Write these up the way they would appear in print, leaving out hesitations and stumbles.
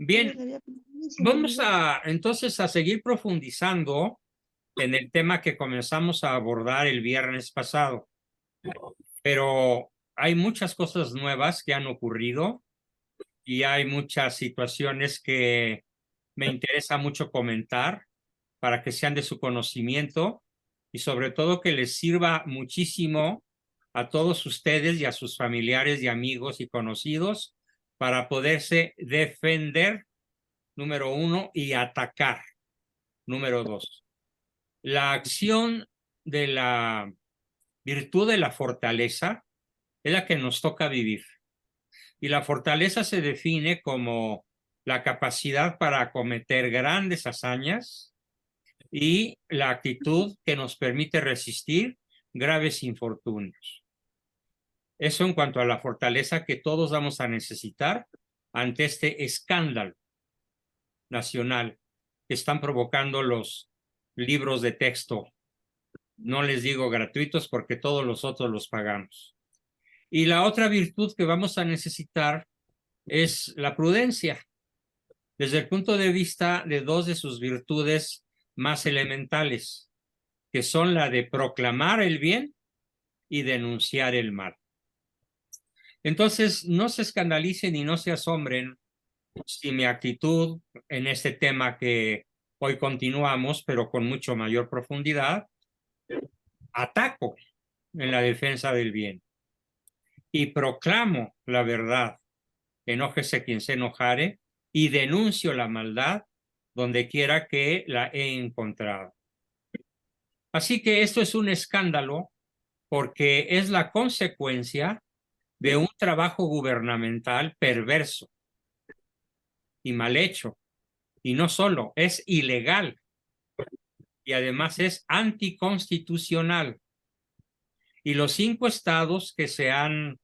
Bien, vamos entonces a seguir profundizando en el tema que comenzamos a abordar el viernes pasado, pero hay muchas cosas nuevas que han ocurrido y hay muchas situaciones que me interesa mucho comentar para que sean de su conocimiento y sobre todo que les sirva muchísimo a todos ustedes y a sus familiares y amigos y conocidos para poderse defender, número uno, y atacar, número dos. La acción de la virtud de la fortaleza es la que nos toca vivir. Y la fortaleza se define como la capacidad para acometer grandes hazañas y la actitud que nos permite resistir graves infortunios. Eso en cuanto a la fortaleza que todos vamos a necesitar ante este escándalo nacional que están provocando los libros de texto. No les digo gratuitos porque todos los otros los pagamos. Y la otra virtud que vamos a necesitar es la prudencia, desde el punto de vista de dos de sus virtudes más elementales, que son la de proclamar el bien y denunciar el mal. Entonces, no se escandalicen y no se asombren si mi actitud en este tema que hoy continuamos, pero con mucho mayor profundidad, ataco en la defensa del bien y proclamo la verdad, enójese quien se enojare, y denuncio la maldad donde quiera que la he encontrado. Así que esto es un escándalo porque es la consecuencia de un trabajo gubernamental perverso y mal hecho. Y no solo, es ilegal y además es anticonstitucional. Y los 5 estados que se han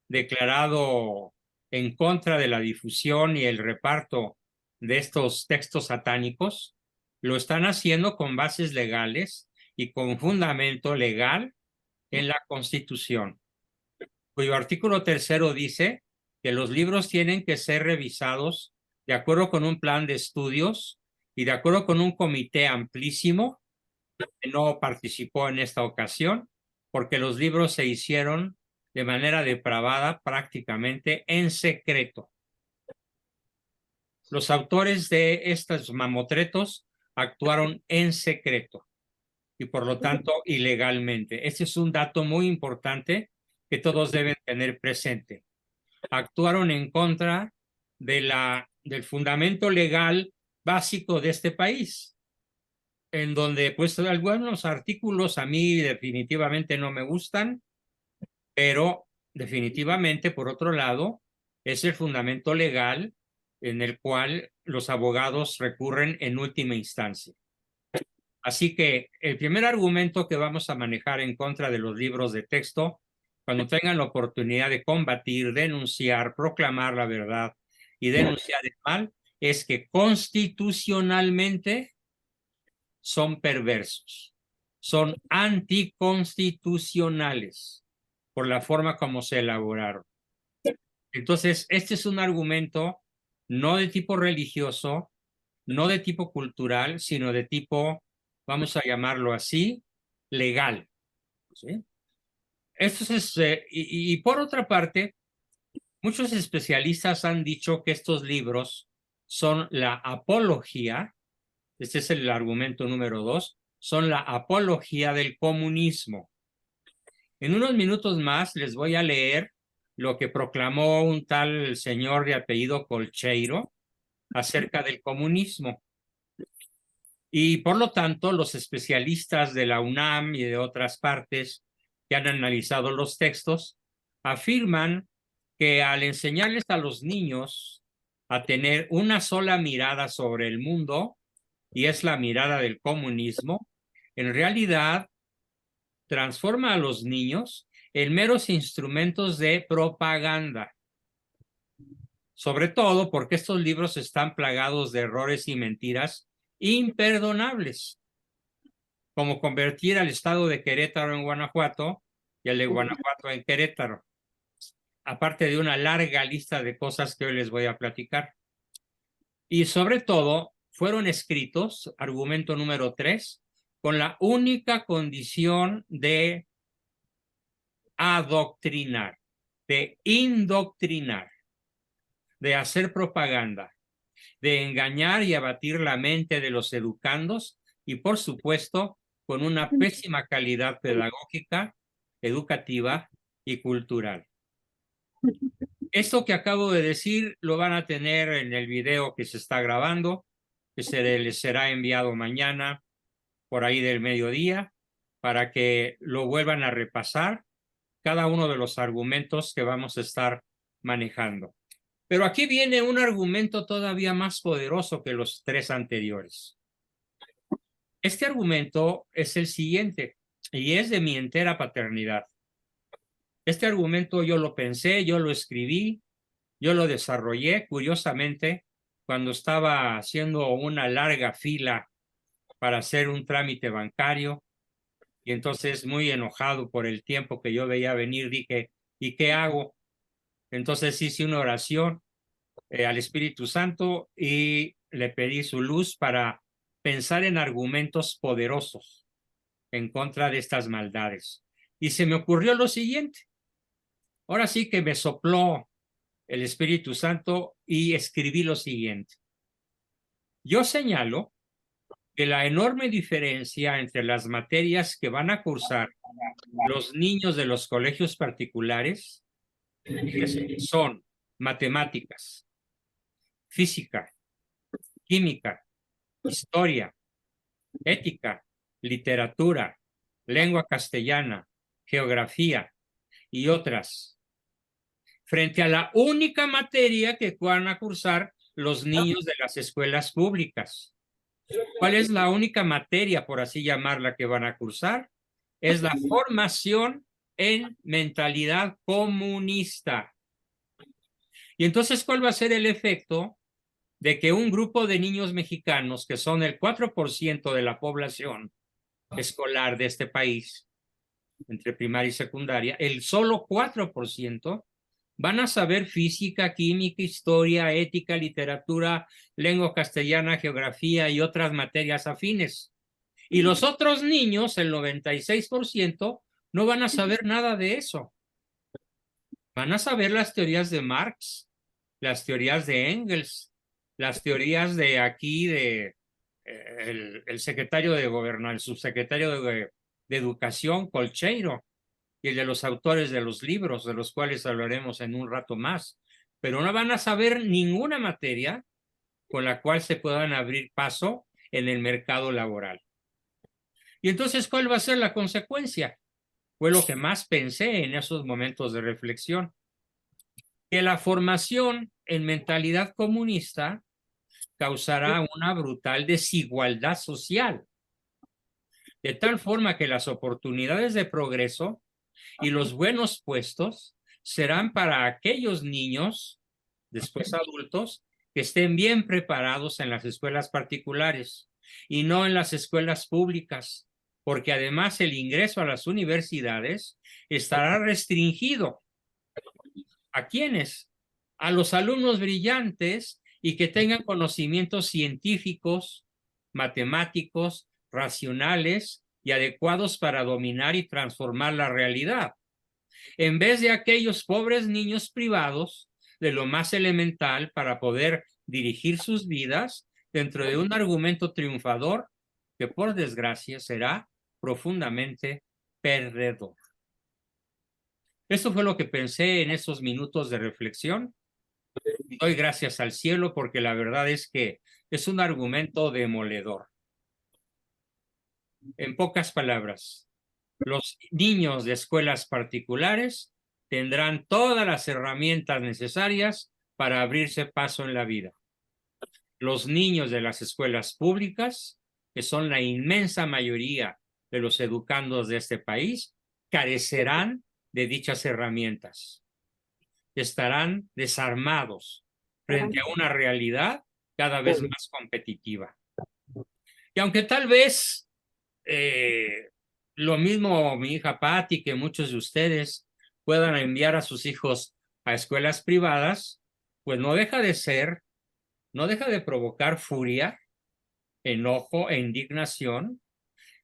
declarado en contra de la difusión y el reparto de estos textos satánicos lo están haciendo con bases legales y con fundamento legal en la Constitución, cuyo artículo 3 dice que los libros tienen que ser revisados de acuerdo con un plan de estudios y de acuerdo con un comité amplísimo que no participó en esta ocasión, porque los libros se hicieron de manera depravada, prácticamente en secreto. Los autores de estos mamotretos actuaron en secreto y por lo tanto ilegalmente. Este es un dato muy importante que todos deben tener presente. Actuaron en contra del fundamento legal básico de este país, en donde pues algunos artículos a mí definitivamente no me gustan, pero definitivamente, por otro lado, es el fundamento legal en el cual los abogados recurren en última instancia. Así que el primer argumento que vamos a manejar en contra de los libros de texto, cuando tengan la oportunidad de combatir, denunciar, proclamar la verdad y denunciar el mal, es que constitucionalmente son perversos, son anticonstitucionales por la forma como se elaboraron. Entonces, este es un argumento no de tipo religioso, no de tipo cultural, sino de tipo, vamos a llamarlo así, legal. ¿Sí? Esto es, y por otra parte, muchos especialistas han dicho que estos libros son la apología, este es el argumento número 2, son la apología del comunismo. En unos minutos más les voy a leer lo que proclamó un tal señor de apellido Colcheiro acerca del comunismo. Y por lo tanto, los especialistas de la UNAM y de otras partes que han analizado los textos afirman que al enseñarles a los niños a tener una sola mirada sobre el mundo, y es la mirada del comunismo, en realidad transforma a los niños en meros instrumentos de propaganda. Sobre todo porque estos libros están plagados de errores y mentiras imperdonables, como convertir al estado de Querétaro en Guanajuato y al de Guanajuato en Querétaro, aparte de una larga lista de cosas que hoy les voy a platicar. Y sobre todo, fueron escritos, argumento número 3, con la única condición de adoctrinar, de indoctrinar, de hacer propaganda, de engañar y abatir la mente de los educandos y, por supuesto, con una pésima calidad pedagógica, educativa y cultural. Esto que acabo de decir lo van a tener en el video que se está grabando, que les será enviado mañana por ahí del mediodía, para que lo vuelvan a repasar cada uno de los argumentos que vamos a estar manejando. Pero aquí viene un argumento todavía más poderoso que los 3 anteriores. Este argumento es el siguiente, y es de mi entera paternidad. Este argumento yo lo pensé, yo lo escribí, yo lo desarrollé, curiosamente, cuando estaba haciendo una larga fila para hacer un trámite bancario, y entonces, muy enojado por el tiempo que yo veía venir, dije, ¿y qué hago? Entonces hice una oración al Espíritu Santo y le pedí su luz para pensar en argumentos poderosos en contra de estas maldades. Y se me ocurrió lo siguiente. Ahora sí que me sopló el Espíritu Santo y escribí lo siguiente. Yo señalo que la enorme diferencia entre las materias que van a cursar los niños de los colegios particulares son matemáticas, física, química, historia, ética, literatura, lengua castellana, geografía y otras, frente a la única materia que van a cursar los niños de las escuelas públicas. ¿Cuál es la única materia, por así llamarla, que van a cursar? Es la formación en mentalidad comunista. Y entonces, ¿cuál va a ser el efecto de que un grupo de niños mexicanos, que son el 4% de la población escolar de este país, entre primaria y secundaria, el solo 4% van a saber física, química, historia, ética, literatura, lengua castellana, geografía y otras materias afines? Y los otros niños, el 96%, no van a saber nada de eso. Van a saber las teorías de Marx, las teorías de Engels, las teorías de aquí, de el secretario de Gobierno, el subsecretario de Educación, Colcheiro, y el de los autores de los libros, de los cuales hablaremos en un rato más. Pero no van a saber ninguna materia con la cual se puedan abrir paso en el mercado laboral. Y entonces, ¿cuál va a ser la consecuencia? Fue lo que más pensé en esos momentos de reflexión. Que la formación en mentalidad comunista causará una brutal desigualdad social, de tal forma que las oportunidades de progreso y los buenos puestos serán para aquellos niños, después adultos, que estén bien preparados en las escuelas particulares y no en las escuelas públicas, porque además el ingreso a las universidades estará restringido. ¿A quiénes? A los alumnos brillantes y que tengan conocimientos científicos, matemáticos, racionales y adecuados para dominar y transformar la realidad, en vez de aquellos pobres niños privados de lo más elemental para poder dirigir sus vidas dentro de un argumento triunfador que, por desgracia, será profundamente perdedor. Esto fue lo que pensé en esos minutos de reflexión. Doy gracias al cielo porque la verdad es que es un argumento demoledor. En pocas palabras, los niños de escuelas particulares tendrán todas las herramientas necesarias para abrirse paso en la vida. Los niños de las escuelas públicas, que son la inmensa mayoría de los educandos de este país, carecerán de dichas herramientas. Estarán desarmados frente a una realidad cada vez más competitiva. Y aunque tal vez lo mismo mi hija Patti, que muchos de ustedes puedan enviar a sus hijos a escuelas privadas, pues no deja de ser no deja de provocar furia, enojo e indignación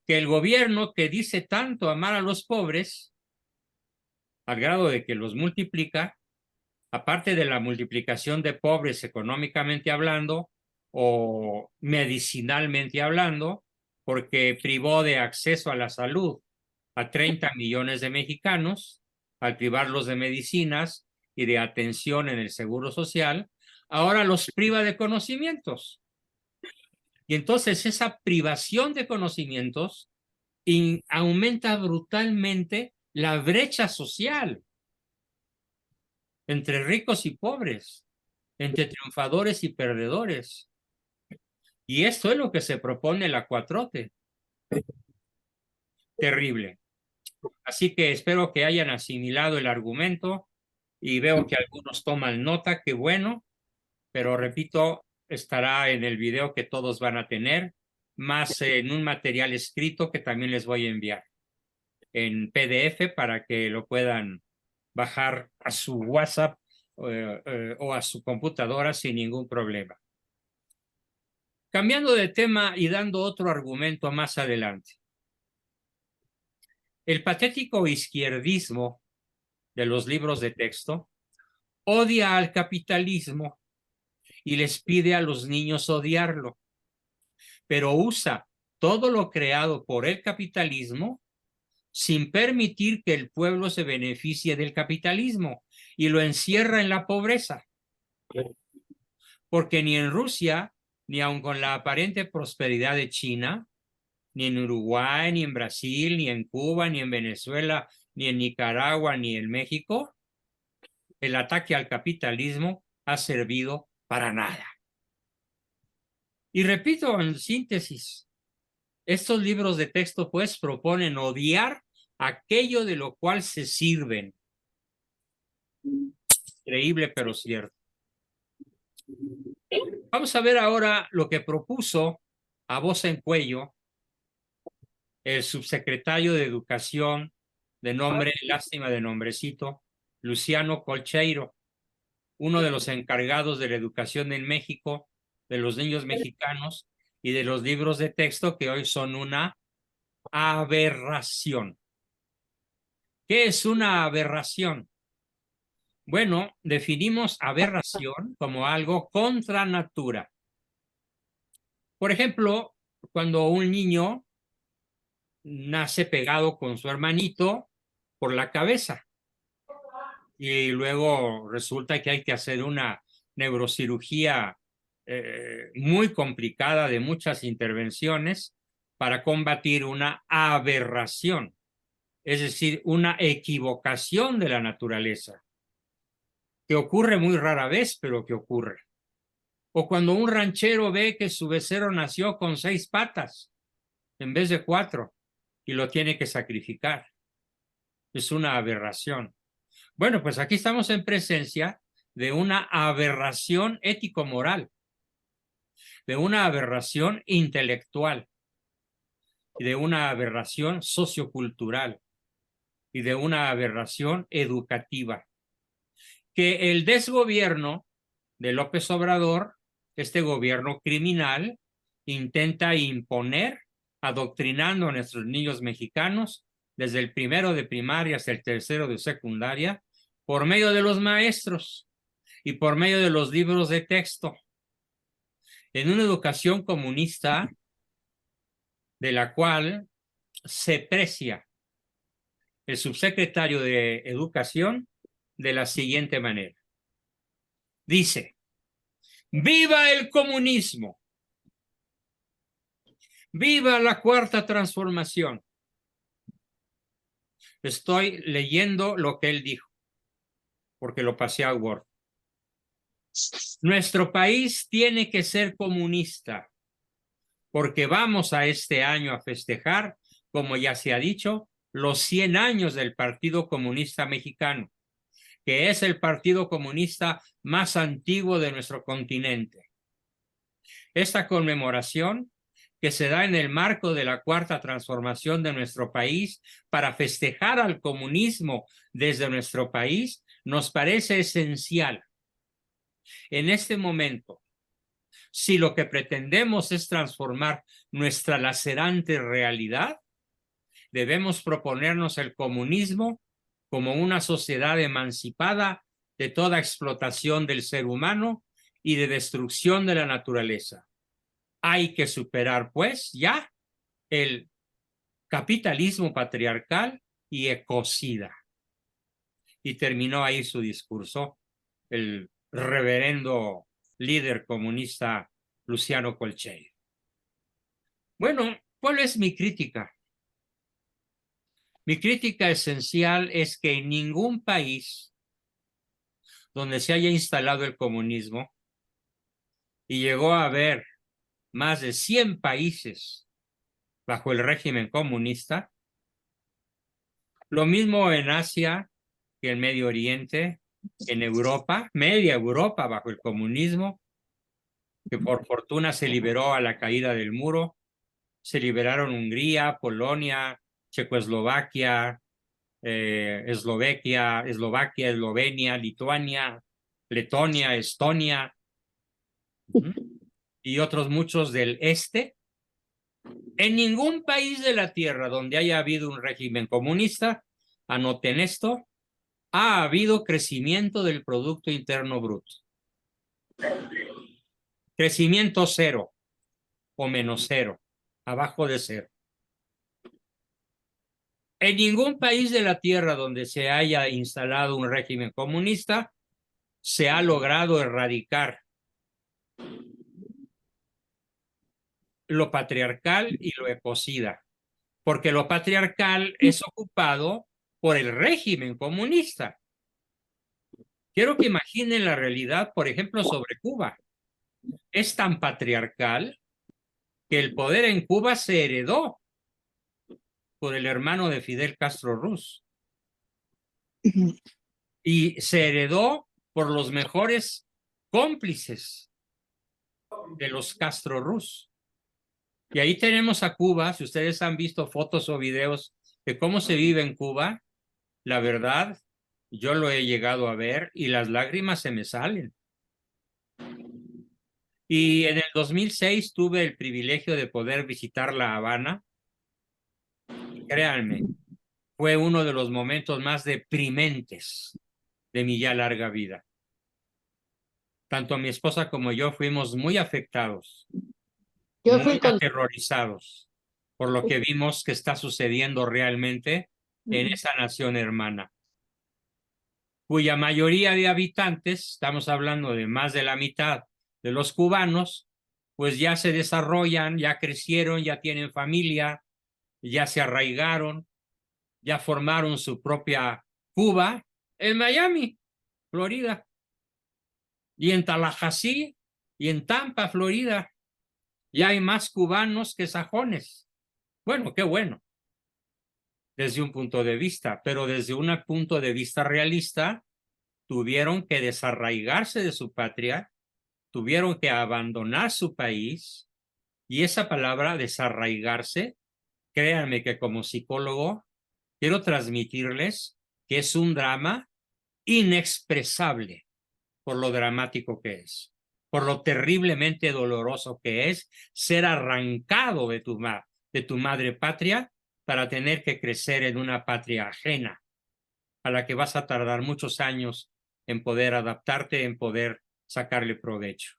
que el gobierno que dice tanto amar a los pobres, al grado de que los multiplica, aparte de la multiplicación de pobres económicamente hablando o medicinalmente hablando, porque privó de acceso a la salud a 30 millones de mexicanos, al privarlos de medicinas y de atención en el seguro social, ahora los priva de conocimientos. Y entonces esa privación de conocimientos aumenta brutalmente la brecha social entre ricos y pobres, entre triunfadores y perdedores. Y esto es lo que se propone la 4T. Terrible. Así que espero que hayan asimilado el argumento y veo que algunos toman nota, qué bueno, pero repito, estará en el video que todos van a tener, más en un material escrito que también les voy a enviar en PDF para que lo puedan bajar a su WhatsApp o a su computadora sin ningún problema. Cambiando de tema y dando otro argumento más adelante. El patético izquierdismo de los libros de texto odia al capitalismo y les pide a los niños odiarlo, pero usa todo lo creado por el capitalismo sin permitir que el pueblo se beneficie del capitalismo y lo encierra en la pobreza. Porque ni en Rusia, ni aun con la aparente prosperidad de China, ni en Uruguay, ni en Brasil, ni en Cuba, ni en Venezuela, ni en Nicaragua, ni en México, el ataque al capitalismo ha servido para nada. Y repito, en síntesis, estos libros de texto pues proponen odiar aquello de lo cual se sirven. Increíble, pero cierto. Vamos a ver ahora lo que propuso a voz en cuello el subsecretario de Educación de nombre, lástima de nombrecito, Luciano Colcheiro, uno de los encargados de la educación en México, de los niños mexicanos y de los libros de texto que hoy son una aberración. ¿Qué es una aberración? Bueno, definimos aberración como algo contra natura. Por ejemplo, cuando un niño nace pegado con su hermanito por la cabeza y luego resulta que hay que hacer una neurocirugía muy complicada de muchas intervenciones para combatir una aberración, es decir, una equivocación de la naturaleza, que ocurre muy rara vez, pero que ocurre. O cuando un ranchero ve que su becerro nació con 6 patas en vez de 4 y lo tiene que sacrificar. Es una aberración. Bueno, pues aquí estamos en presencia de una aberración ético-moral, de una aberración intelectual, de una aberración sociocultural y de una aberración educativa. Que el desgobierno de López Obrador, este gobierno criminal, intenta imponer, adoctrinando a nuestros niños mexicanos desde el primero de primaria hasta el tercero de secundaria, por medio de los maestros y por medio de los libros de texto, en una educación comunista de la cual se precia el subsecretario de Educación de la siguiente manera. Dice: ¡viva el comunismo! ¡Viva la cuarta transformación! Estoy leyendo lo que él dijo, porque lo pasé a Word. Nuestro país tiene que ser comunista, porque vamos a este año a festejar, como ya se ha dicho, los 100 años del Partido Comunista Mexicano, que es el partido comunista más antiguo de nuestro continente. Esta conmemoración, que se da en el marco de la cuarta transformación de nuestro país para festejar al comunismo desde nuestro país, nos parece esencial. En este momento, Si lo que pretendemos es transformar nuestra lacerante realidad, debemos proponernos el comunismo como una sociedad emancipada de toda explotación del ser humano y de destrucción de la naturaleza. Hay que superar, pues, ya el capitalismo patriarcal y ecocida. Y terminó ahí su discurso el reverendo líder comunista Luciano Colcheiro. Bueno, ¿cuál es mi crítica? Mi crítica esencial es que en ningún país donde se haya instalado el comunismo, y llegó a haber más de 100 países bajo el régimen comunista, lo mismo en Asia que en Medio Oriente, en Europa, media Europa bajo el comunismo, que por fortuna se liberó a la caída del muro, se liberaron Hungría, Polonia, Checoslovaquia, Eslovaquia, Eslovenia, Lituania, Letonia, Estonia y otros muchos del este. En ningún país de la Tierra donde haya habido un régimen comunista, anoten esto, ha habido crecimiento del Producto Interno Bruto. Crecimiento cero o menos cero, abajo de cero. En ningún país de la Tierra donde se haya instalado un régimen comunista se ha logrado erradicar lo patriarcal y lo ecocida, porque lo patriarcal es ocupado por el régimen comunista. Quiero que imaginen la realidad, por ejemplo, sobre Cuba. Es tan patriarcal que el poder en Cuba se heredó por el hermano de Fidel Castro Ruz. Y se heredó por los mejores cómplices de los Castro Ruz. Y ahí tenemos a Cuba. Si ustedes han visto fotos o videos de cómo se vive en Cuba, la verdad, yo lo he llegado a ver y las lágrimas se me salen. Y en el 2006 tuve el privilegio de poder visitar La Habana. Y créanme, fue uno de los momentos más deprimentes de mi ya larga vida. Tanto mi esposa como yo fuimos muy afectados, Yo muy fui con... aterrorizados por lo que vimos que está sucediendo realmente en esa nación hermana, cuya mayoría de habitantes, estamos hablando de más de la mitad de los cubanos, pues ya se desarrollan, ya crecieron, ya tienen familia, ya se arraigaron, ya formaron su propia Cuba en Miami, Florida, y en Tallahassee y en Tampa, Florida. Ya hay más cubanos que sajones. Bueno, qué bueno, desde un punto de vista, pero desde un punto de vista realista, tuvieron que desarraigarse de su patria, tuvieron que abandonar su país, y esa palabra desarraigarse, créanme que como psicólogo quiero transmitirles que es un drama inexpresable por lo dramático que es, por lo terriblemente doloroso que es ser arrancado de tu madre patria para tener que crecer en una patria ajena, a la que vas a tardar muchos años en poder adaptarte, en poder sacarle provecho.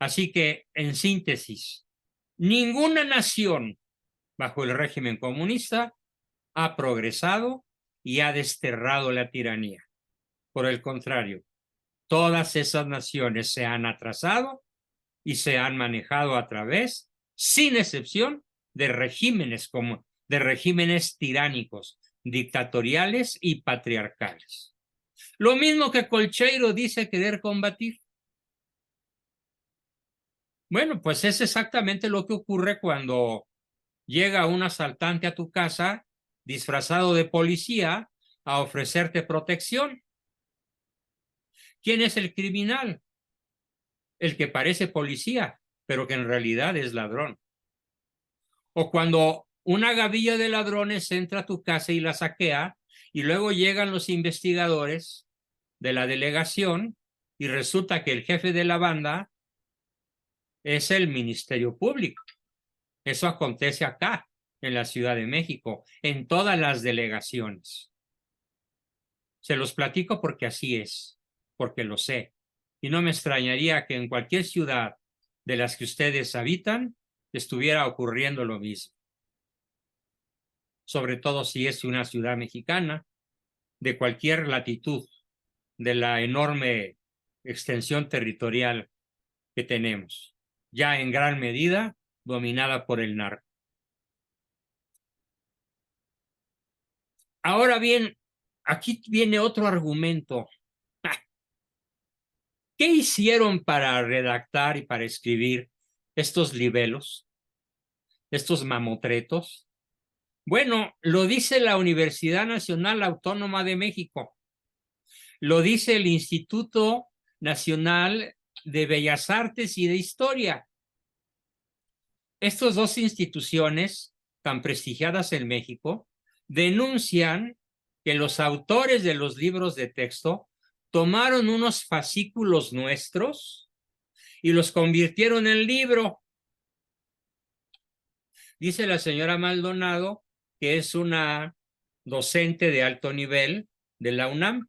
Así que, en síntesis, ninguna nación bajo el régimen comunista ha progresado y ha desterrado la tiranía. Por el contrario, todas esas naciones se han atrasado y se han manejado a través, sin excepción, de regímenes tiránicos, dictatoriales y patriarcales. Lo mismo que Colcheiro dice querer combatir. Bueno, pues es exactamente lo que ocurre cuando llega un asaltante a tu casa disfrazado de policía a ofrecerte protección. ¿Quién es el criminal? El que parece policía, pero que en realidad es ladrón. O cuando una gavilla de ladrones entra a tu casa y la saquea, y luego llegan los investigadores de la delegación y resulta que el jefe de la banda es el Ministerio Público. Eso acontece acá, en la Ciudad de México, en todas las delegaciones. Se los platico porque así es, porque lo sé. Y no me extrañaría que en cualquier ciudad de las que ustedes habitan estuviera ocurriendo lo mismo. Sobre todo si es una ciudad mexicana, de cualquier latitud, de la enorme extensión territorial que tenemos, ya en gran medida dominada por el narco. Ahora bien, aquí viene otro argumento. ¿Qué hicieron para redactar y para escribir estos libelos, estos mamotretos? Bueno, lo dice la Universidad Nacional Autónoma de México, lo dice el Instituto Nacional de Bellas Artes y de Historia. Estas dos instituciones tan prestigiadas en México denuncian que los autores de los libros de texto tomaron unos fascículos nuestros y los convirtieron en libro. Dice la señora Maldonado que es una docente de alto nivel de la UNAM.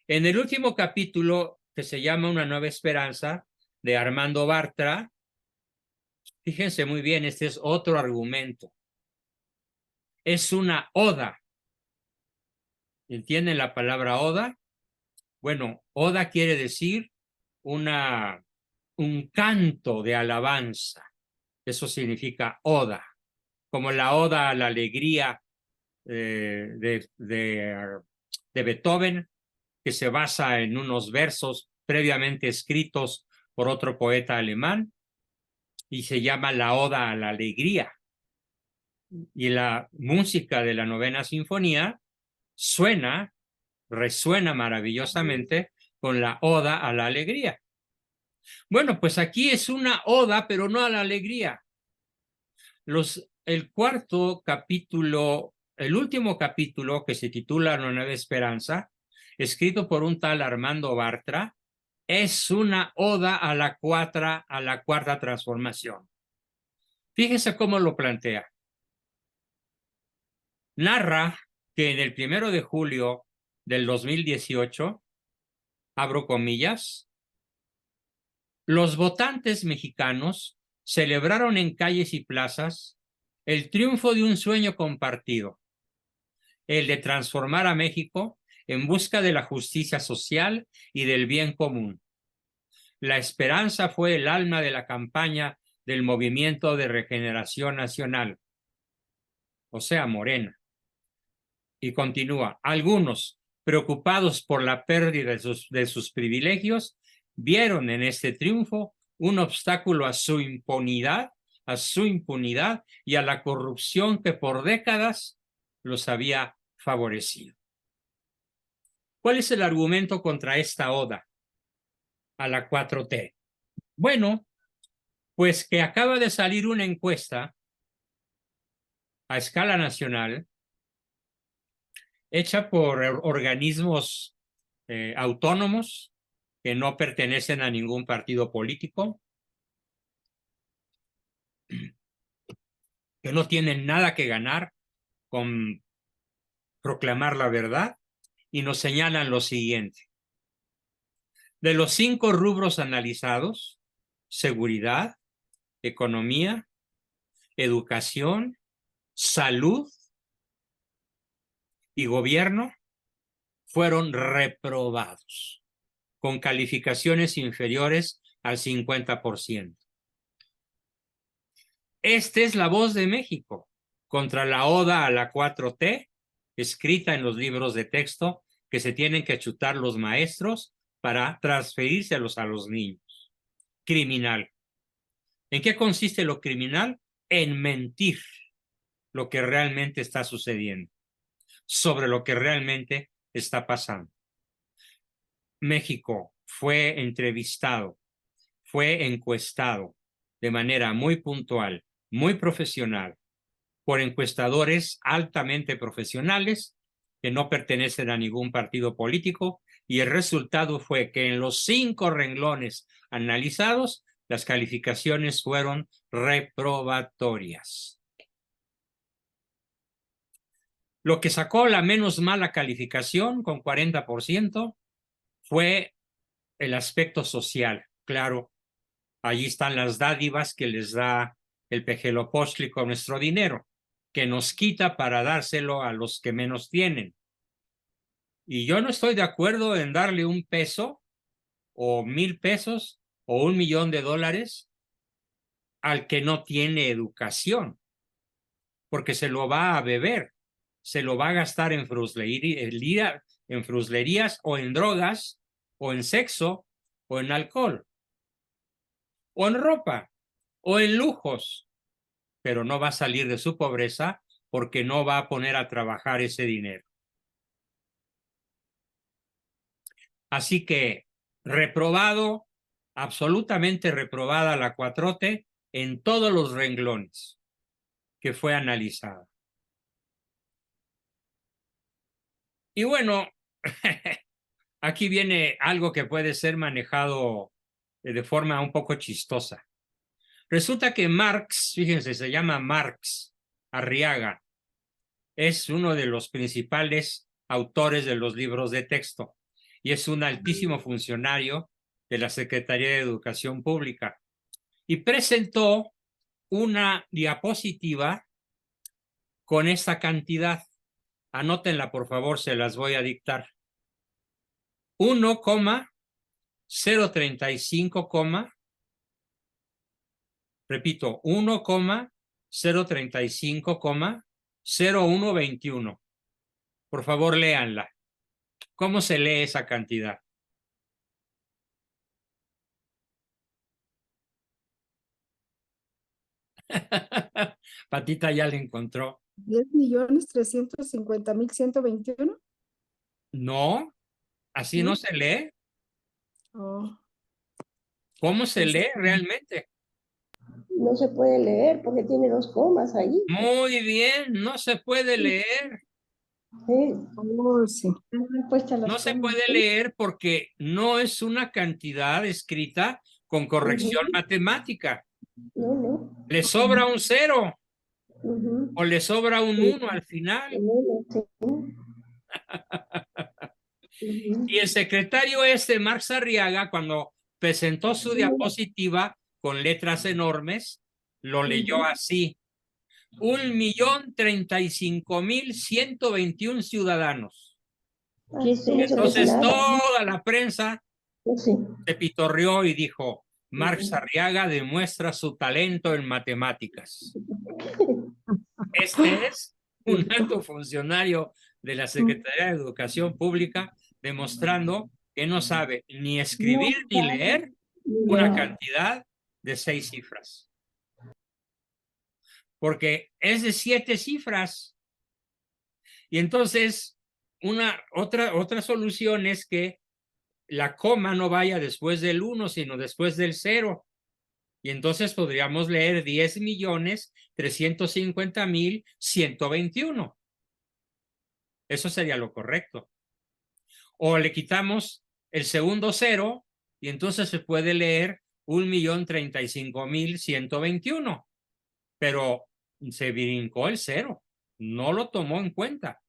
En el último capítulo, que se llama Una Nueva Esperanza, de Armando Bartra, fíjense muy bien, este es otro argumento. Es una oda. ¿Entienden la palabra oda? Bueno, oda quiere decir un canto de alabanza. Eso significa oda, como la oda a la alegría de Beethoven, que se basa en unos versos previamente escritos por otro poeta alemán y se llama la oda a la alegría. Y la música de la Novena Sinfonía resuena maravillosamente con la oda a la alegría. Bueno, pues aquí es una oda, pero no a la alegría. El cuarto capítulo, el último capítulo, que se titula Una Nueva Esperanza, escrito por un tal Armando Bartra, es una oda a la cuarta transformación. Fíjense cómo lo plantea. Narra que en el 1 de julio del 2018, abro comillas, los votantes mexicanos celebraron en calles y plazas el triunfo de un sueño compartido, el de transformar a México en busca de la justicia social y del bien común. La esperanza fue el alma de la campaña del Movimiento de Regeneración Nacional, o sea, Morena. Y continúa, algunos, preocupados por la pérdida de sus privilegios, vieron en este triunfo un obstáculo a su impunidad y a la corrupción que por décadas los había favorecido. ¿Cuál es el argumento contra esta oda a la 4T? Bueno, pues que acaba de salir una encuesta a escala nacional hecha por organismos autónomos que no pertenecen a ningún partido político, que no tienen nada que ganar con proclamar la verdad, y nos señalan lo siguiente. De los 5 rubros analizados, seguridad, economía, educación, salud y gobierno, fueron reprobados, con calificaciones inferiores al 50%. Esta es la voz de México contra la oda a la 4T, escrita en los libros de texto que se tienen que chutar los maestros para transferírselos a los niños. Criminal. ¿En qué consiste lo criminal? En mentir lo que realmente está sucediendo, sobre lo que realmente está pasando. México fue entrevistado, fue encuestado de manera muy puntual, muy profesional, por encuestadores altamente profesionales que no pertenecen a ningún partido político, y el resultado fue que en los 5 renglones analizados las calificaciones fueron reprobatorias. Lo que sacó la menos mala calificación, con 40%, fue el aspecto social. Claro, allí están las dádivas que les da el Pejelopóchtli con nuestro dinero, que nos quita para dárselo a los que menos tienen. Y yo no estoy de acuerdo en darle $1 o 1,000 pesos o $1,000,000 al que no tiene educación, porque se lo va a beber, se lo va a gastar en fruslerías o en drogas o en sexo o en alcohol o en ropa o en lujos, pero no va a salir de su pobreza porque no va a poner a trabajar ese dinero. Así que reprobado, absolutamente reprobada la 4T en todos los renglones que fue analizada. Y bueno, aquí viene algo que puede ser manejado de forma un poco chistosa. Resulta que Marx, fíjense, se llama Marx Arriaga, es uno de los principales autores de los libros de texto y es un altísimo funcionario de la Secretaría de Educación Pública. Y presentó una diapositiva con esta cantidad. Anótenla, por favor, se las voy a dictar. 1,035, repito, 1,035,0121. Por favor, léanla. ¿Cómo se lee esa cantidad? Patita ya la encontró. 10,350,121. No, así no se lee. Oh, ¿Cómo se lee realmente? No se puede leer porque tiene 2 comas ahí. Muy bien, no se puede leer. Sí. oh, sí. No se puede leer porque no es una cantidad escrita con corrección matemática. No, no. Le sobra un 0 Ujú. o le sobra un 1 al final. No, sí. Ujú. Y el secretario Marx Arriaga, cuando presentó su diapositiva con letras enormes, lo leyó así: 1,035,121 ciudadanos. ¿Qué es eso? Entonces Nada. toda la prensa Sí. se pitorreó y dijo: Marx Arriaga demuestra su talento en matemáticas. Este es un alto funcionario de la Secretaría de Educación Pública demostrando que no sabe ni escribir ni leer una cantidad de 6 cifras. Porque es de 7 cifras. Y entonces, otra solución es que la coma no vaya después del 1, sino después del 0. Y entonces podríamos leer 10,350,121. Eso sería lo correcto. O le quitamos el segundo 0 y entonces se puede leer 1,035,121. Pero se brincó el 0, no lo tomó en cuenta.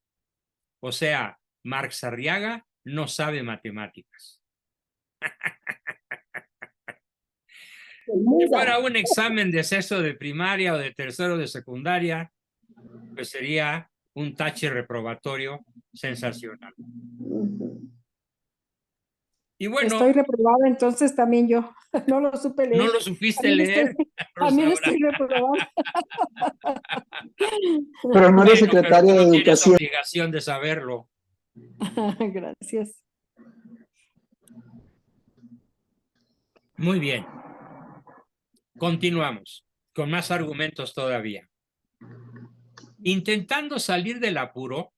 O sea, Marx Arriaga no sabe matemáticas. Si fuera un examen de sexto de primaria o de tercero de secundaria, pues sería un tache reprobatorio sensacional. Y bueno, estoy reprobada, entonces también yo. No lo supe leer. no lo supiste leer. También estoy reprobada. Pero no eres Bueno, pero secretaria tú de no tienes Educación. obligación de saberlo. Gracias. Muy bien. Continuamos con más argumentos todavía. Intentando salir del apuro,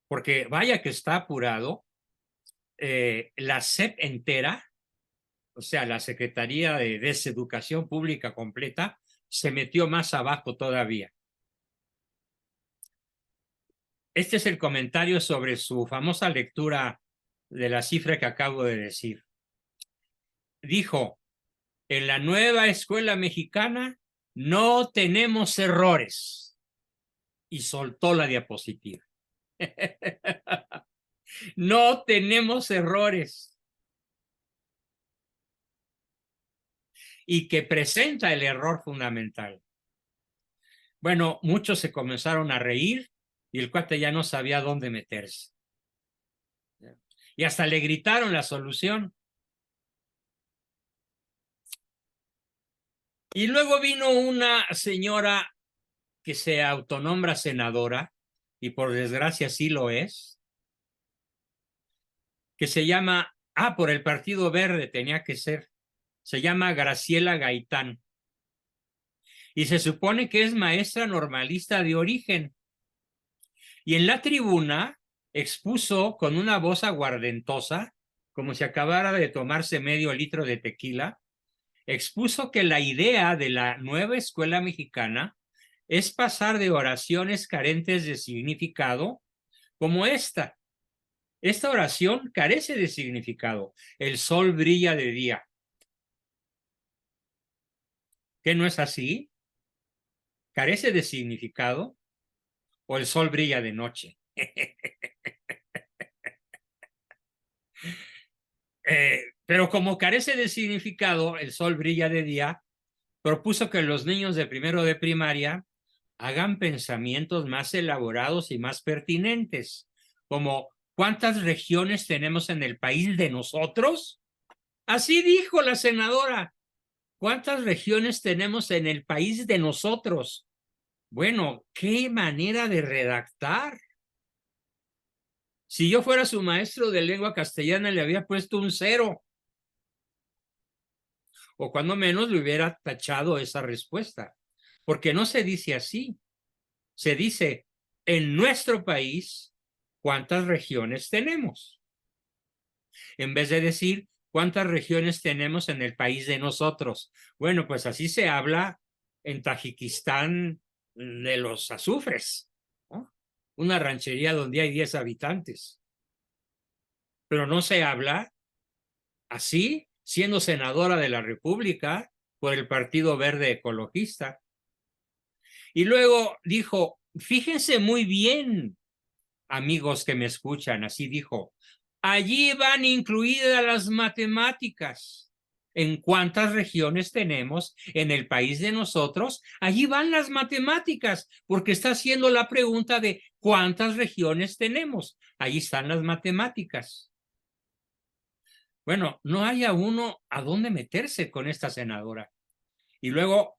porque vaya que está apurado, la SEP entera, o sea, la Secretaría de Deseducación Pública completa, se metió más abajo todavía. Este es el comentario sobre su famosa lectura de la cifra que acabo de decir. Dijo: en la nueva escuela mexicana no tenemos errores. Y soltó la diapositiva. No tenemos errores. Y que presenta el error fundamental. Bueno, muchos se comenzaron a reír y el cuate ya no sabía dónde meterse. Y hasta le gritaron la solución. Y luego vino una señora que se autonombra senadora, y por desgracia sí lo es, que se llama, por el Partido Verde tenía que ser, se llama Graciela Gaitán. Y se supone que es maestra normalista de origen. Y en la tribuna expuso con una voz aguardentosa, como si acabara de tomarse medio litro de tequila, expuso que la idea de la nueva escuela mexicana es pasar de oraciones carentes de significado como esta. Esta oración carece de significado. El sol brilla de día. ¿Qué no es así? ¿Carece de significado? ¿O el sol brilla de noche? Pero como carece de significado, el sol brilla de día, propuso que los niños de primero de primaria hagan pensamientos más elaborados y más pertinentes, como ¿cuántas regiones tenemos en el país de nosotros? Así dijo la senadora. ¿Cuántas regiones tenemos en el país de nosotros? Bueno, qué manera de redactar. Si yo fuera su maestro de lengua castellana, le había puesto un 0. O cuando menos le hubiera tachado esa respuesta. Porque no se dice así. Se dice, en nuestro país, ¿cuántas regiones tenemos? En vez de decir, ¿cuántas regiones tenemos en el país de nosotros? Bueno, pues así se habla en Tajikistán de los azufres, ¿no? Una ranchería donde hay 10 habitantes. Pero no se habla así, siendo senadora de la República por el Partido Verde Ecologista. Y luego dijo, fíjense muy bien, amigos que me escuchan, así dijo, allí van incluidas las matemáticas. ¿En cuántas regiones tenemos en el país de nosotros? Allí van las matemáticas, porque está haciendo la pregunta de cuántas regiones tenemos. Allí están las matemáticas. Bueno, no haya uno a dónde meterse con esta senadora. Y luego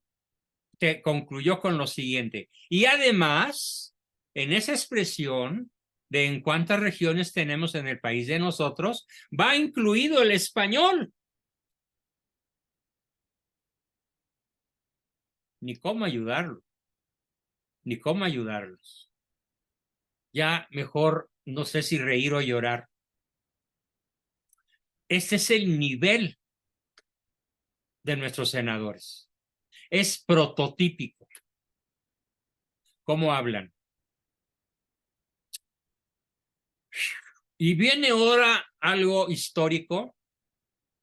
te concluyó con lo siguiente. Y además, en esa expresión de en cuántas regiones tenemos en el país de nosotros, va incluido el español. Ni cómo ayudarlo, ni cómo ayudarlos. Ya mejor no sé si reír o llorar. Este es el nivel de nuestros senadores. Es prototípico. ¿Cómo hablan? Y viene ahora algo histórico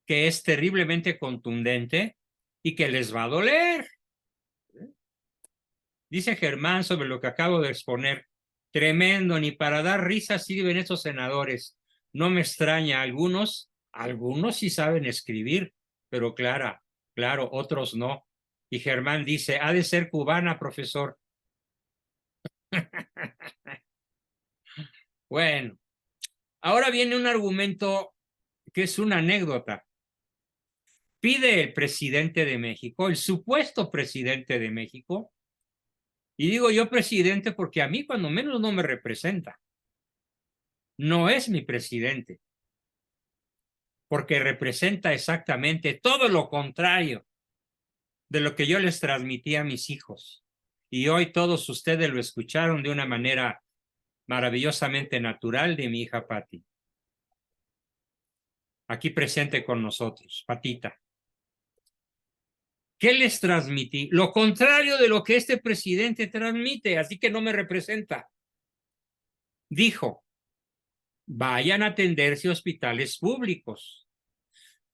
que es terriblemente contundente y que les va a doler. Dice Germán sobre lo que acabo de exponer. Tremendo, ni para dar risa sirven esos senadores. No me extraña, algunos sí saben escribir, pero claro, otros no. Y Germán dice, ha de ser cubana, profesor. Bueno, ahora viene un argumento que es una anécdota. Pide el presidente de México, el supuesto presidente de México, y digo yo presidente porque a mí cuando menos no me representa. No es mi presidente, porque representa exactamente todo lo contrario de lo que yo les transmití a mis hijos. Y hoy todos ustedes lo escucharon de una manera maravillosamente natural de mi hija Patti. Aquí presente con nosotros, Patita. ¿Qué les transmití? Lo contrario de lo que este presidente transmite, así que no me representa. Dijo, vayan a atenderse a hospitales públicos.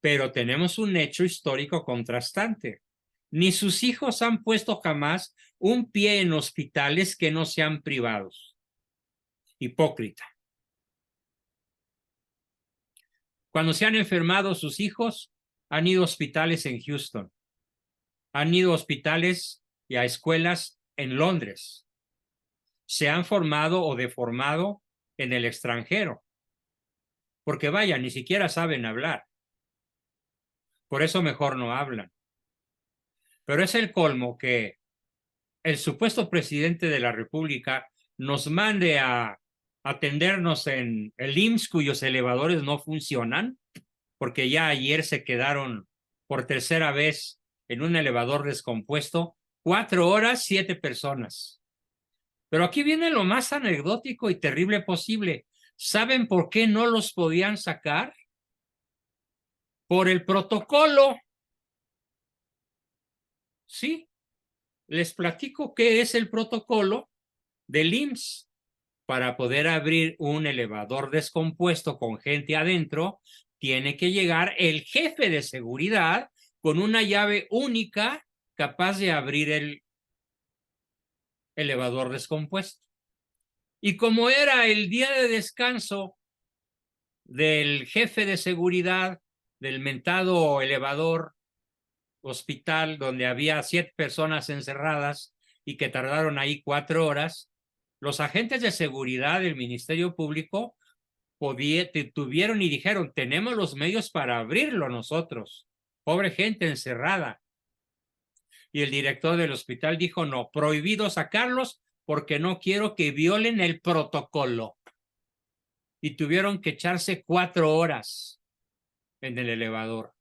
pero tenemos un hecho histórico contrastante. Ni sus hijos han puesto jamás un pie en hospitales que no sean privados. Hipócrita. Cuando se han enfermado sus hijos, han ido a hospitales en Houston, han ido a hospitales y a escuelas en Londres, se han formado o deformado en el extranjero, porque vaya, ni siquiera saben hablar. Por eso mejor no hablan. Pero es el colmo que el supuesto presidente de la República nos mande a atendernos en el IMSS, cuyos elevadores no funcionan, porque ya ayer se quedaron por tercera vez en un elevador descompuesto, 4 horas, 7 personas. Pero aquí viene lo más anecdótico y terrible posible. ¿Saben por qué no los podían sacar? Por el protocolo. Sí, les platico qué es el protocolo del IMSS. Para poder abrir un elevador descompuesto con gente adentro, tiene que llegar el jefe de seguridad con una llave única capaz de abrir el elevador descompuesto. Y como era el día de descanso del jefe de seguridad del mentado elevador hospital donde había 7 personas encerradas y que tardaron ahí 4 horas, los agentes de seguridad del Ministerio Público tuvieron y dijeron, tenemos los medios para abrirlo nosotros. Pobre gente encerrada. Y el director del hospital dijo, no, prohibido sacarlos porque no quiero que violen el protocolo. Y tuvieron que echarse 4 horas en el elevador.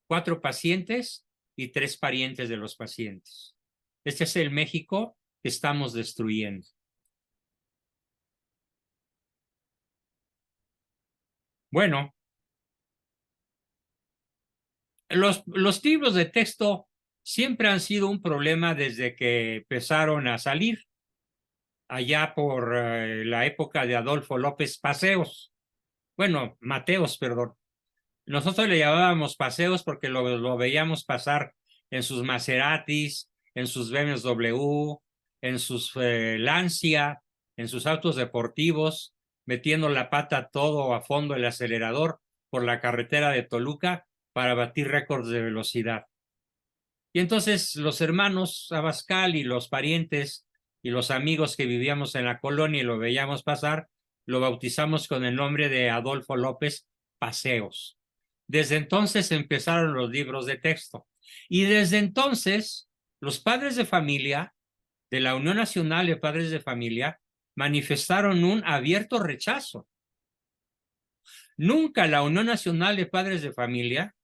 4 pacientes y 3 parientes de los pacientes. Este es el México que estamos destruyendo. Bueno, los libros de texto siempre han sido un problema desde que empezaron a salir, allá por la época de Adolfo López Paseos. Bueno, Mateos, perdón. Nosotros le llamábamos Paseos porque lo veíamos pasar en sus Maseratis, en sus BMW, en sus Lancia, en sus autos deportivos, metiendo la pata todo a fondo el acelerador por la carretera de Toluca para batir récords de velocidad. Y entonces los hermanos Abascal y los parientes y los amigos que vivíamos en la colonia y lo veíamos pasar, lo bautizamos con el nombre de Adolfo López Paseos. Desde entonces empezaron los libros de texto. Y desde entonces, los padres de familia de la Unión Nacional de Padres de Familia manifestaron un abierto rechazo. Nunca la Unión Nacional de Padres de Familia,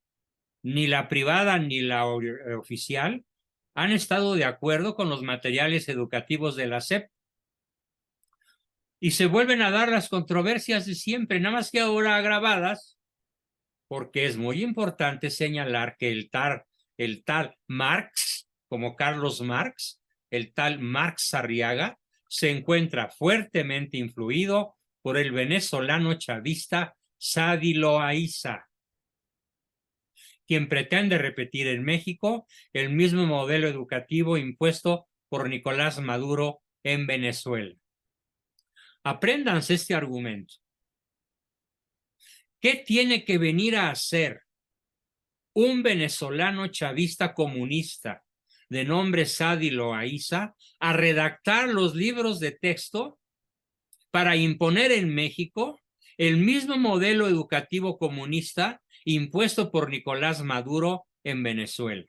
ni la privada ni la oficial, han estado de acuerdo con los materiales educativos de la SEP. Y se vuelven a dar las controversias de siempre, nada más que ahora agravadas, porque es muy importante señalar que el tal Marx, como Carlos Marx, el tal Marx Arriaga, se encuentra fuertemente influido por el venezolano chavista Sadi Loaiza, quien pretende repetir en México el mismo modelo educativo impuesto por Nicolás Maduro en Venezuela. Apréndanse este argumento. ¿Qué tiene que venir a hacer un venezolano chavista comunista de nombre Sadi Loaiza a redactar los libros de texto para imponer en México el mismo modelo educativo comunista impuesto por Nicolás Maduro en Venezuela?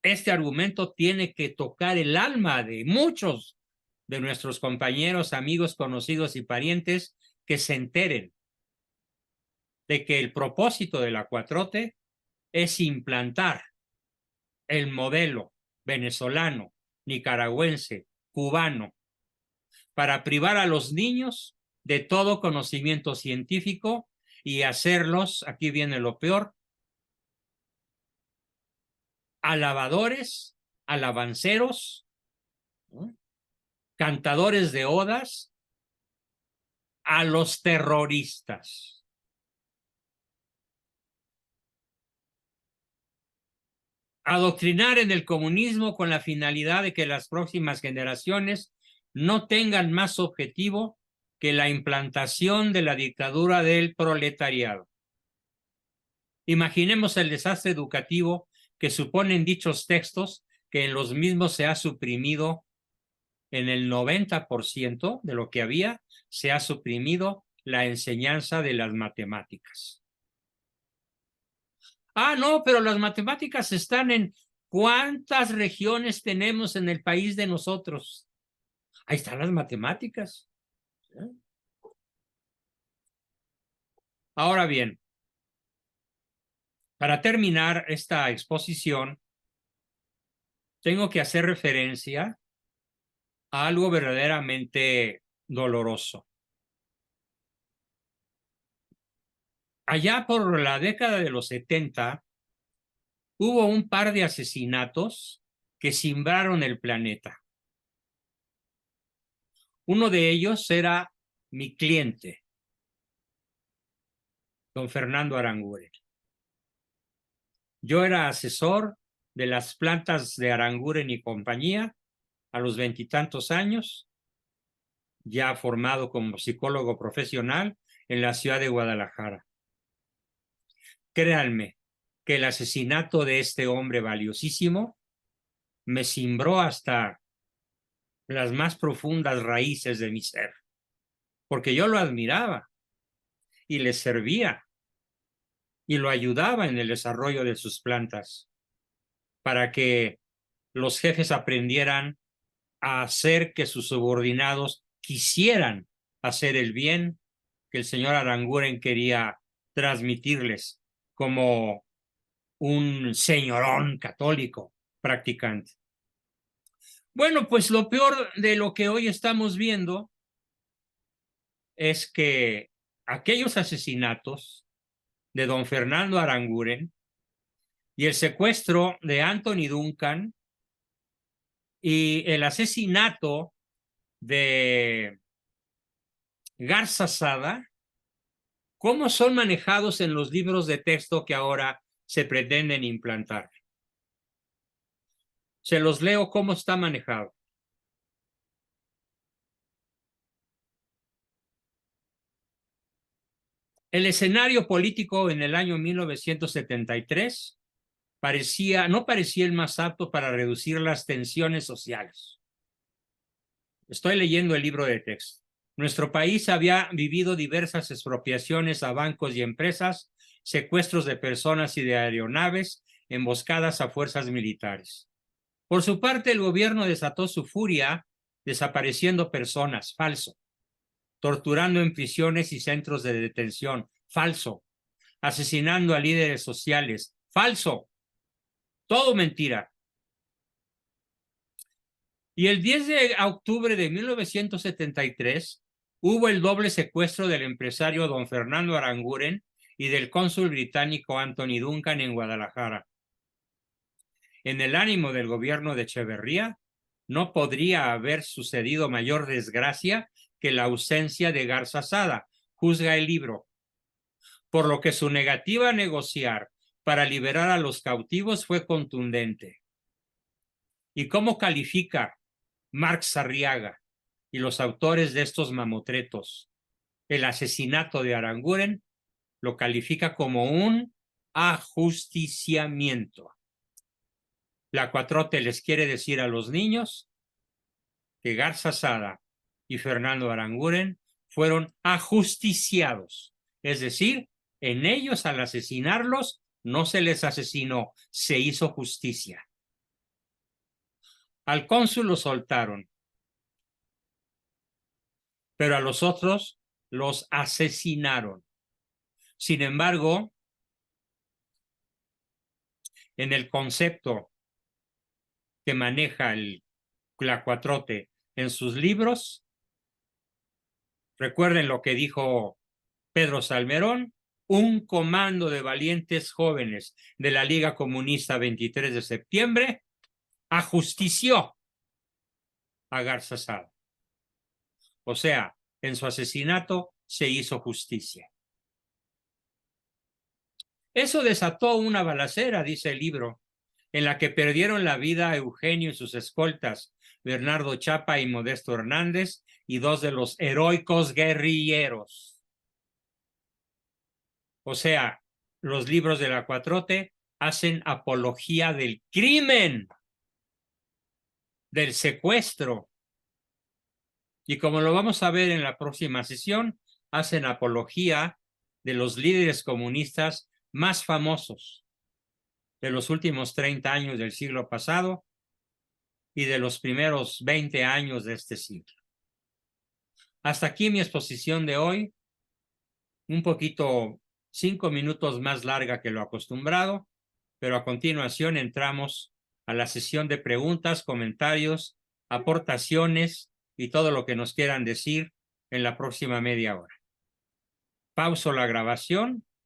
Este argumento tiene que tocar el alma de muchos de nuestros compañeros, amigos, conocidos y parientes que se enteren de que el propósito de la 4T es implantar el modelo venezolano, nicaragüense, cubano, para privar a los niños de todo conocimiento científico y hacerlos, aquí viene lo peor, alabadores, alabanceros, ¿no?, cantadores de odas a los terroristas. adoctrinar en el comunismo con la finalidad de que las próximas generaciones no tengan más objetivo que la implantación de la dictadura del proletariado. Imaginemos el desastre educativo que suponen dichos textos, que en los mismos se ha suprimido en el 90% de lo que había, se ha suprimido la enseñanza de las matemáticas. Ah, no, pero las matemáticas están en ¿cuántas regiones tenemos en el país de nosotros? Ahí están las matemáticas. Ahora bien, para terminar esta exposición, tengo que hacer referencia a algo verdaderamente doloroso. Allá por la década de los 70, hubo un par de asesinatos que cimbraron el planeta. Uno de ellos era mi cliente, don Fernando Aranguren. Yo era asesor de las plantas de Aranguren y compañía a los 20 años, ya formado como psicólogo profesional en la ciudad de Guadalajara. Créanme que el asesinato de este hombre valiosísimo me cimbró hasta las más profundas raíces de mi ser, porque yo lo admiraba y le servía y lo ayudaba en el desarrollo de sus plantas para que los jefes aprendieran a hacer que sus subordinados quisieran hacer el bien que el señor Aranguren quería transmitirles como un señorón católico practicante. Bueno, pues lo peor de lo que hoy estamos viendo es que aquellos asesinatos de don Fernando Aranguren y el secuestro de Anthony Duncan y el asesinato de Garza Sada, ¿cómo son manejados en los libros de texto que ahora se pretenden implantar? Se los leo cómo está manejado. El escenario político en el año 1973 no parecía el más apto para reducir las tensiones sociales. Estoy leyendo el libro de texto. Nuestro país había vivido diversas expropiaciones a bancos y empresas, secuestros de personas y de aeronaves, emboscadas a fuerzas militares. Por su parte, el gobierno desató su furia desapareciendo personas, falso, torturando en prisiones y centros de detención, falso, asesinando a líderes sociales, falso, todo mentira. Y el 10 de octubre de 1973 hubo el doble secuestro del empresario don Fernando Aranguren y del cónsul británico Anthony Duncan en Guadalajara. En el ánimo del gobierno de Echeverría, no podría haber sucedido mayor desgracia que la ausencia de Garza Sada, juzga el libro, por lo que su negativa a negociar para liberar a los cautivos fue contundente. ¿Y cómo califica Marx Arriaga y los autores de estos mamotretos el asesinato de Aranguren? Lo califica como un ajusticiamiento. La 4T les quiere decir a los niños que Garza Sada y Fernando Aranguren fueron ajusticiados, es decir, en ellos al asesinarlos no se les asesinó, se hizo justicia. Al cónsul lo soltaron, pero a los otros los asesinaron. Sin embargo, en el concepto que maneja la 4T en sus libros, recuerden lo que dijo Pedro Salmerón, un comando de valientes jóvenes de la Liga Comunista 23 de septiembre ajustició a Garza Sada. O sea, en su asesinato se hizo justicia. Eso desató una balacera, dice el libro, en la que perdieron la vida Eugenio y sus escoltas, Bernardo Chapa y Modesto Hernández, y dos de los heroicos guerrilleros. O sea, los libros de la 4T hacen apología del crimen, del secuestro. Y como lo vamos a ver en la próxima sesión, hacen apología de los líderes comunistas más famosos de los últimos 30 años del siglo pasado y de los primeros 20 años de este siglo. Hasta aquí mi exposición de hoy, un poquito 5 minutos más larga que lo acostumbrado, pero a continuación entramos a la sesión de preguntas, comentarios, aportaciones y todo lo que nos quieran decir en la próxima media hora. Pauso la grabación